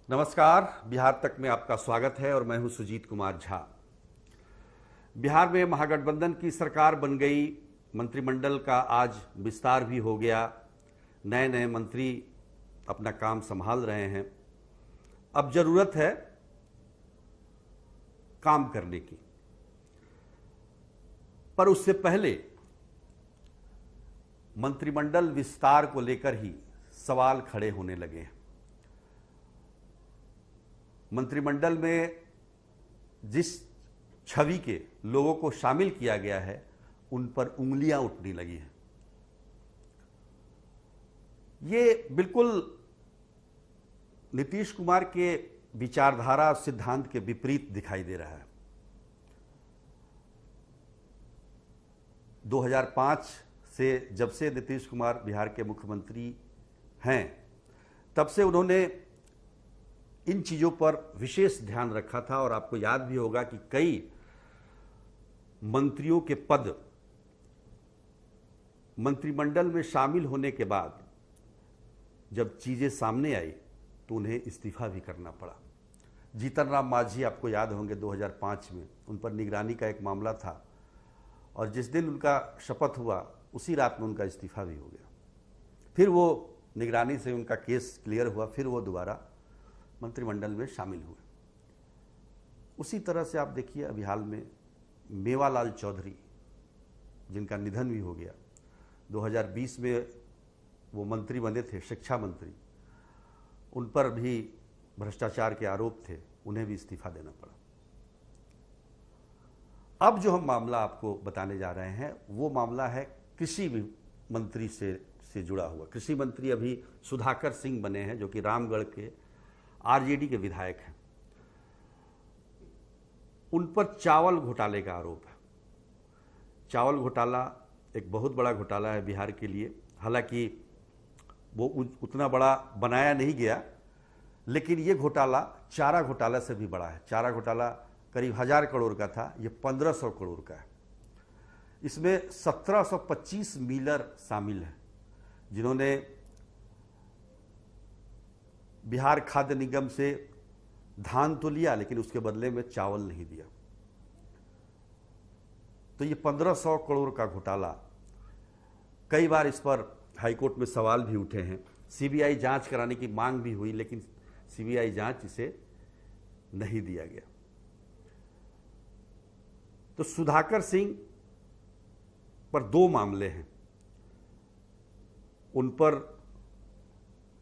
नमस्कार। बिहार तक में आपका स्वागत है और मैं हूं सुजीत कुमार झा। बिहार में महागठबंधन की सरकार बन गई, मंत्रिमंडल का आज विस्तार भी हो गया, नए नए मंत्री अपना काम संभाल रहे हैं। अब जरूरत है काम करने की, पर उससे पहले मंत्रिमंडल विस्तार को लेकर ही सवाल खड़े होने लगे हैं। मंत्रिमंडल में जिस छवि के लोगों को शामिल किया गया है उन पर उंगलियां उठने लगी हैं। ये बिल्कुल नीतीश कुमार के विचारधारा और सिद्धांत के विपरीत दिखाई दे रहा है। 2005 से जब से नीतीश कुमार बिहार के मुख्यमंत्री हैं, तब से उन्होंने इन चीज़ों पर विशेष ध्यान रखा था और आपको याद भी होगा कि कई मंत्रियों के पद मंत्रिमंडल में शामिल होने के बाद जब चीज़ें सामने आई तो उन्हें इस्तीफा भी करना पड़ा। जीतन राम मांझी आपको याद होंगे, 2005 में उन पर निगरानी का एक मामला था और जिस दिन उनका शपथ हुआ उसी रात में उनका इस्तीफा भी हो गया। फिर वो निगरानी से उनका केस क्लियर हुआ, फिर वो दोबारा मंत्रिमंडल में शामिल हुए। उसी तरह से आप देखिए अभी हाल में मेवालाल चौधरी, जिनका निधन भी हो गया, 2020 में वो मंत्री बने थे, शिक्षा मंत्री, उन पर भी भ्रष्टाचार के आरोप थे, उन्हें भी इस्तीफा देना पड़ा। अब जो हम मामला आपको बताने जा रहे हैं वो मामला है कृषि मंत्री से जुड़ा हुआ। कृषि मंत्री अभी सुधाकर सिंह बने हैं, जो कि रामगढ़ के आरजेडी के विधायक हैं। उन पर चावल घोटाले का आरोप है। चावल घोटाला एक बहुत बड़ा घोटाला है बिहार के लिए। हालांकि वो उतना बड़ा बनाया नहीं गया, लेकिन ये घोटाला चारा घोटाला से भी बड़ा है। चारा घोटाला करीब 1000 करोड़ का था, ये 1500 करोड़ का है। इसमें 1725 मिलर शामिल हैं, जिन्होंने बिहार खाद्य निगम से धान तो लिया लेकिन उसके बदले में चावल नहीं दिया। तो ये 1500 करोड़ का घोटाला, कई बार इस पर हाईकोर्ट में सवाल भी उठे हैं। सीबीआई जांच कराने की मांग भी हुई, लेकिन सीबीआई जांच इसे नहीं दिया गया। तो सुधाकर सिंह पर 2 मामले हैं। उन पर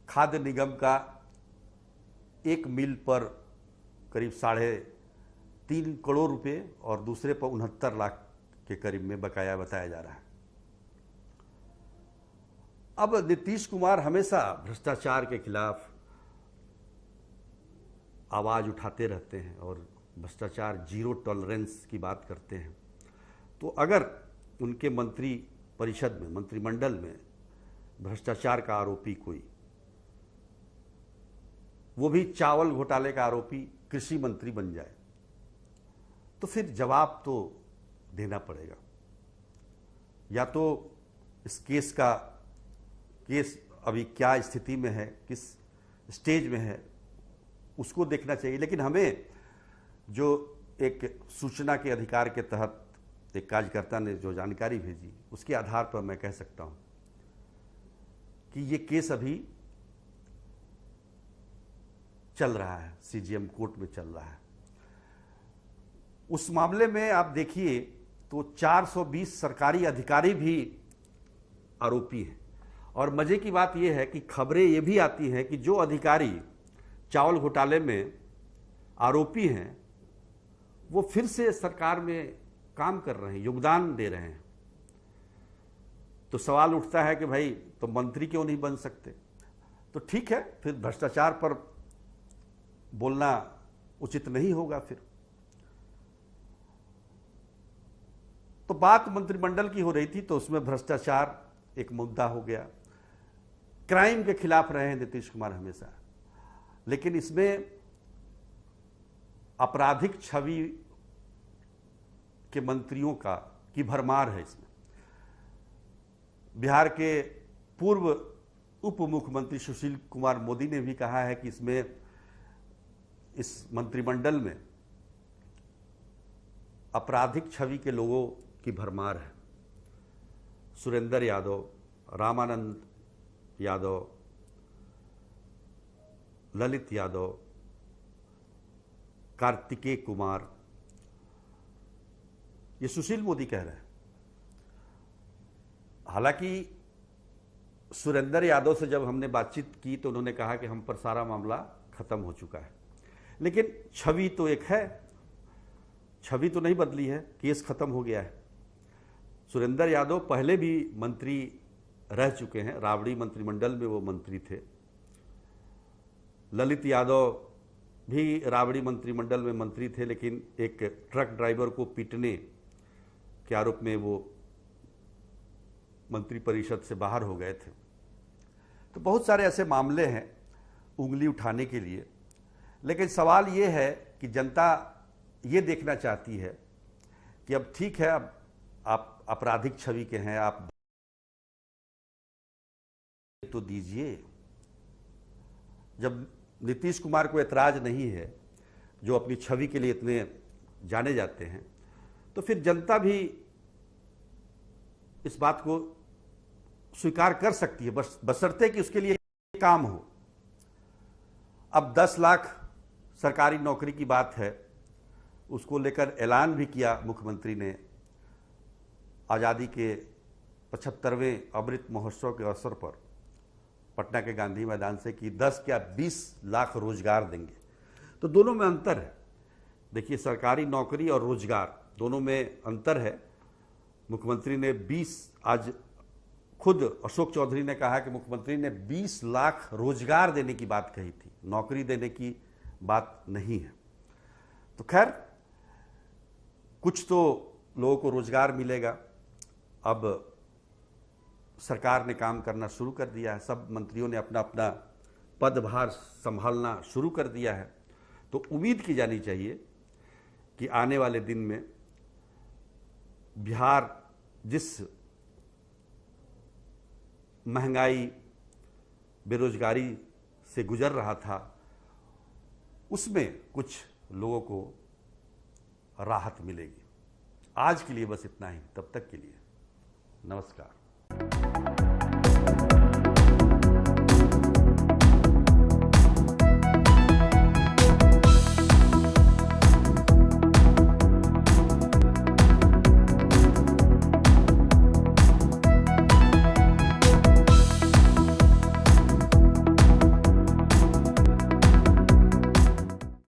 खाद्य निगम का एक मिल पर करीब 3.5 करोड़ रुपए और दूसरे पर 69 लाख के करीब में बकाया बताया जा रहा है। अब नीतीश कुमार हमेशा भ्रष्टाचार के खिलाफ आवाज उठाते रहते हैं और भ्रष्टाचार जीरो टॉलरेंस की बात करते हैं। तो अगर उनके मंत्री परिषद में, मंत्रिमंडल में भ्रष्टाचार का आरोपी कोई, वो भी चावल घोटाले का आरोपी कृषि मंत्री बन जाए, तो फिर जवाब तो देना पड़ेगा। या तो इस केस अभी क्या स्थिति में है, किस स्टेज में है, उसको देखना चाहिए। लेकिन हमें जो एक सूचना के अधिकार के तहत एक कार्यकर्ता ने जो जानकारी भेजी, उसके आधार पर मैं कह सकता हूं कि ये केस अभी चल रहा है, सीजीएम कोर्ट में चल रहा है। उस मामले में आप देखिए तो 420 सरकारी अधिकारी भी आरोपी हैं। और मजे की बात यह है कि खबरें ये भी आती हैं कि जो अधिकारी चावल घोटाले में आरोपी हैं, वो फिर से सरकार में काम कर रहे हैं, योगदान दे रहे हैं। तो सवाल उठता है कि भाई, तो मंत्री क्यों नहीं बन सकते? तो ठीक है, फिर भ्रष्टाचार पर बोलना उचित नहीं होगा। फिर तो बात मंत्रिमंडल की हो रही थी, तो उसमें भ्रष्टाचार एक मुद्दा हो गया। क्राइम के खिलाफ रहे हैं नीतीश कुमार हमेशा, लेकिन इसमें आपराधिक छवि के मंत्रियों की भरमार है। इसमें बिहार के पूर्व उप मुख्यमंत्री सुशील कुमार मोदी ने भी कहा है कि इसमें इस मंत्रिमंडल में आपराधिक छवि के लोगों की भरमार है। सुरेंद्र यादव, रामानंद यादव, ललित यादव, कार्तिकेय कुमार, ये सुशील मोदी कह रहे हैं। हालांकि सुरेंद्र यादव से जब हमने बातचीत की तो उन्होंने कहा कि हम पर सारा मामला खत्म हो चुका है, लेकिन छवि तो एक है, छवि तो नहीं बदली है, केस खत्म हो गया है। सुरेंद्र यादव पहले भी मंत्री रह चुके हैं, राबड़ी मंत्रिमंडल में वो मंत्री थे। ललित यादव भी राबड़ी मंत्रिमंडल में मंत्री थे, लेकिन एक ट्रक ड्राइवर को पीटने के आरोप में वो मंत्रिपरिषद से बाहर हो गए थे। तो बहुत सारे ऐसे मामले हैं उंगली उठाने के लिए, लेकिन सवाल ये है कि जनता ये देखना चाहती है कि अब ठीक है, अब आप आपराधिक छवि के हैं, आप तो दीजिए। जब नीतीश कुमार को ऐतराज नहीं है, जो अपनी छवि के लिए इतने जाने जाते हैं, तो फिर जनता भी इस बात को स्वीकार कर सकती है, बस बशर्ते कि उसके लिए काम हो। अब 10 लाख सरकारी नौकरी की बात है, उसको लेकर ऐलान भी किया मुख्यमंत्री ने आज़ादी के 75वें अमृत महोत्सव के अवसर पर पटना के गांधी मैदान से कि 10 या 20 लाख रोजगार देंगे। तो दोनों में अंतर है। देखिए, सरकारी नौकरी और रोजगार दोनों में अंतर है। मुख्यमंत्री ने 20, आज खुद अशोक चौधरी ने कहा कि मुख्यमंत्री ने 20 लाख रोजगार देने की बात कही थी, नौकरी देने की बात नहीं है। तो खैर, कुछ तो लोगों को रोजगार मिलेगा। अब सरकार ने काम करना शुरू कर दिया है, सब मंत्रियों ने अपना अपना पदभार संभालना शुरू कर दिया है। तो उम्मीद की जानी चाहिए कि आने वाले दिन में बिहार जिस महंगाई, बेरोजगारी से गुजर रहा था, उसमें कुछ लोगों को राहत मिलेगी। आज के लिए बस इतना ही। तब तक के लिए नमस्कार।